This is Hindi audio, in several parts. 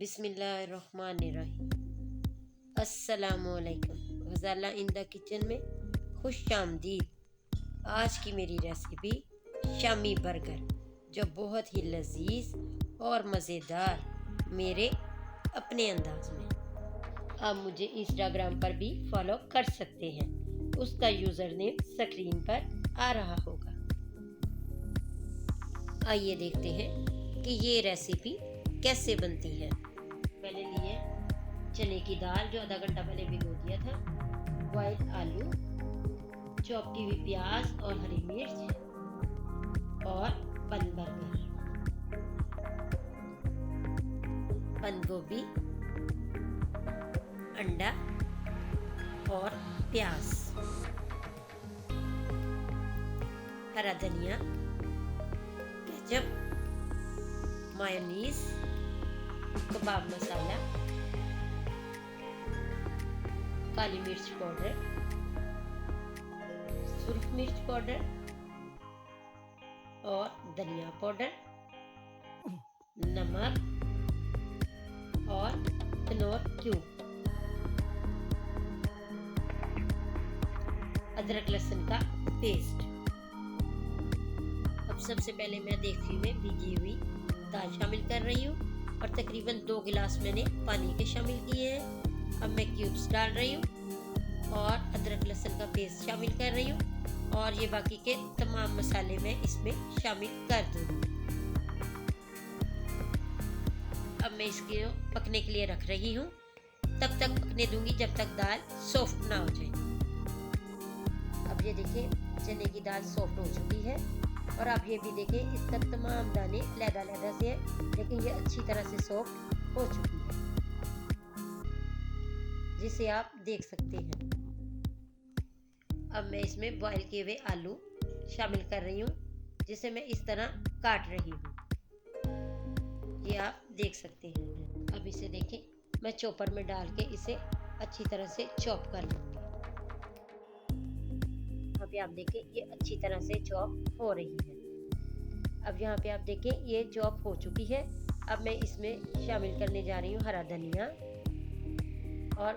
बिस्मिल्लाहिर्रहमानिर्रहीम। अस्सलामुअलैकुम। गज़ाला इन द किचन में खुश आमदीद। आज की मेरी रेसिपी शामी बर्गर, जो बहुत ही लजीज और मज़ेदार मेरे अपने अंदाज में। आप मुझे इंस्टाग्राम पर भी फॉलो कर सकते हैं, उसका यूज़र नेम स्क्रीन पर आ रहा होगा। आइए देखते हैं कि ये रेसिपी कैसे बनती है। मैंने लिए चने की दाल, जो आधा घंटा पहले भिगो दिया था, बॉइल्ड आलू, चॉप की हुई प्याज और हरी मिर्च, और बन बर्गर, बंद गोभी, अंडा और प्याज, हरा धनिया, केचप, मायोनीज, कबाब मसाला, काली मिर्च पाउडर, सुर्ख मिर्च पाउडर और धनिया पाउडर, नमक और कनौर क्यूब, अदरक लहसुन का पेस्ट। अब सबसे पहले मैं देगची में भिगी हुई दाल शामिल कर रही हूँ और तकरीबन 2 गिलास मैंने पानी के शामिल किए हैं। अब मैं क्यूब्स डाल रही हूँ और अदरक लहसुन का पेस्ट शामिल कर रही हूँ, और ये बाकी के तमाम मसाले मैं इसमें शामिल कर दूँगी। अब मैं इसको पकने के लिए रख रही हूँ, तब तक पकने दूंगी जब तक दाल सॉफ्ट ना हो जाए। अब ये देखिए, चने की दाल सॉफ्ट हो चुकी है, और आप ये भी देखें, इसका तमाम दाने लैदा से है, लेकिन ये अच्छी तरह से सॉफ्ट हो चुकी है, जिसे आप देख सकते हैं। अब मैं इसमें बॉईल किए हुए आलू शामिल कर रही हूँ, जिसे मैं इस तरह काट रही हूँ, ये आप देख सकते हैं। अब इसे देखें, मैं चॉपर में डाल के इसे अच्छी तरह से चॉप कर लूँगी। अभी आप देखें, ये अच्छी तरह से चॉप हो रही है। अब यहाँ पे आप देखें, ये चॉप हो चुकी है। अब मैं इसमें शामिल करने जा रही हूँ हरा धनिया और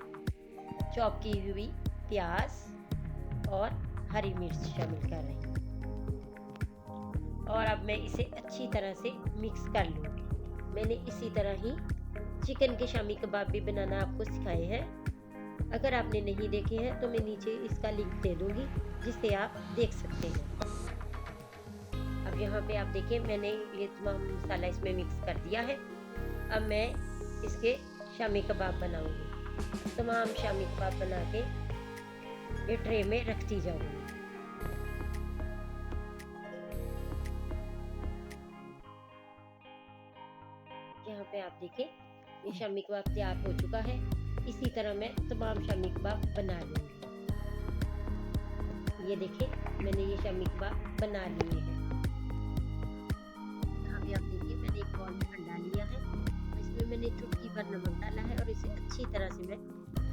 चॉप की हुई प्याज और हरी मिर्च शामिल कर रही हूँ, और अब मैं इसे अच्छी तरह से मिक्स कर लूँगी। मैंने इसी तरह ही चिकन के शामी कबाब भी बनाना आपको सिखाए हैं। अगर आपने नहीं देखे हैं तो मैं नीचे इसका लिंक दे दूँगी, जिससे आप देख सकते हैं। अब यहाँ पे आप देखिए, मैंने ये तमाम मसाला इसमें मिक्स कर दिया है। अब मैं इसके शामी कबाब बनाऊंगी। तमाम शामी कबाब बना के ये ट्रे में रखती जाऊंगी। यहाँ पे आप देखिए, ये शामी कबाब तैयार हो चुका है। इसी तरह मैं तमाम शामी कबाब बना लूँगी। ये देखिए, मैंने ये शामी कबाब बना लिए हैं। यहाँ पे आप देखिए, मैंने एक बाउल में अंडा लिया है, इसमें मैंने चुटकी भर नमक डाला है, और इसे अच्छी तरह से मैं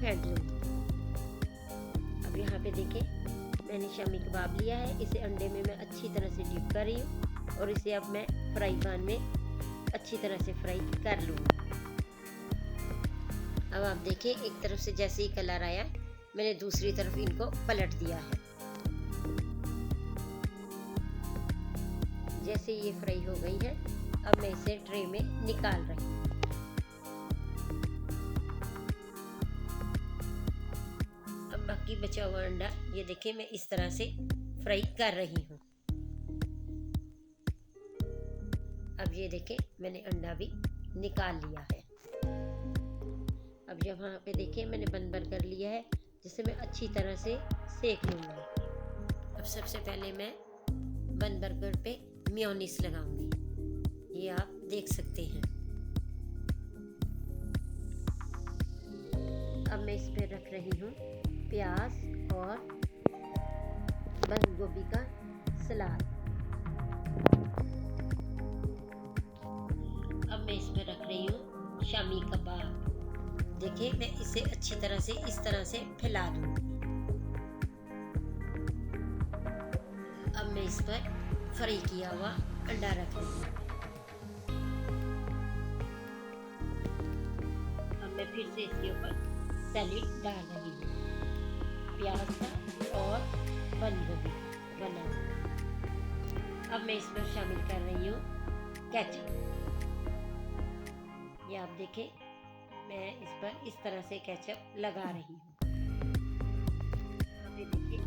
फेंट लूँगी। अब यहाँ पे देखिए, मैंने शामी कबाब लिया है, इसे अंडे में मैं अच्छी तरह से डिप कर रही हूँ, और इसे अब मैं फ्राई पैन में अच्छी तरह से फ्राई कर लूँगी। अब आप देखिए, एक तरफ से जैसे ही कलर आया, मैंने दूसरी तरफ इनको पलट दिया है। जैसे ये फ्राई हो गई है, अब मैं इसे ट्रे में निकाल रही हूँ। अब बाकी बचा हुआ अंडा, ये देखिए, मैं इस तरह से फ्राई कर रही हूँ। अब ये देखिए, मैंने अंडा भी निकाल लिया है। अब यहाँ पे देखिए, मैंने बन बर्गर लिया है, जिसे मैं अच्छी तरह से सेक लूँगी। अब सबसे पहले मैं बन बर्गर पे मेयोनीज लगाऊंगी, ये आप देख सकते हैं। अब मैं इस पे रख रही हूँ प्याज और बंद गोभी का सलाद। अब मैं इस पे रख रही हूँ शामी कबाब। देखिए, मैं इसे अच्छी तरह से इस तरह से फैला दूँगी। अब मैं इस पर फ्राई किया हुआ अंडा रख रही हूँ। फिर से इसके ऊपर सैलेड डाल रही हूँ, प्याज का और बंद गोभी बना हुआ। अब मैं इसमें शामिल कर रही हूँ केचप। ये आप देखें, मैं इस पर इस तरह से केचप लगा रही हूँ। अभी देखिए,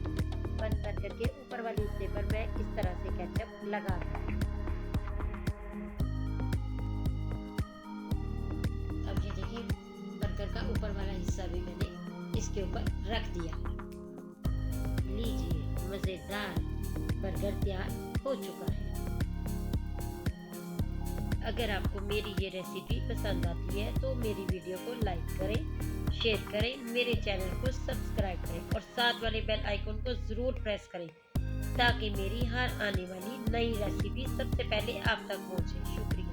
बंद बर्गर के ऊपर वाले हिस्से पर मैं इस तरह से केचप लगा रही हूँ। अब ये देखिए, बर्गर का ऊपर वाला हिस्सा भी मैंने इसके ऊपर रख दिया। लीजिए, मज़ेदार बर्गर तैयार हो चुका है। अगर आपको मेरी ये रेसिपी पसंद आती है तो मेरी वीडियो को लाइक करें, शेयर करें, मेरे चैनल को सब्सक्राइब करें और साथ वाले बेल आइकन को ज़रूर प्रेस करें ताकि मेरी हर आने वाली नई रेसिपी सबसे पहले आप तक पहुंचे। शुक्रिया।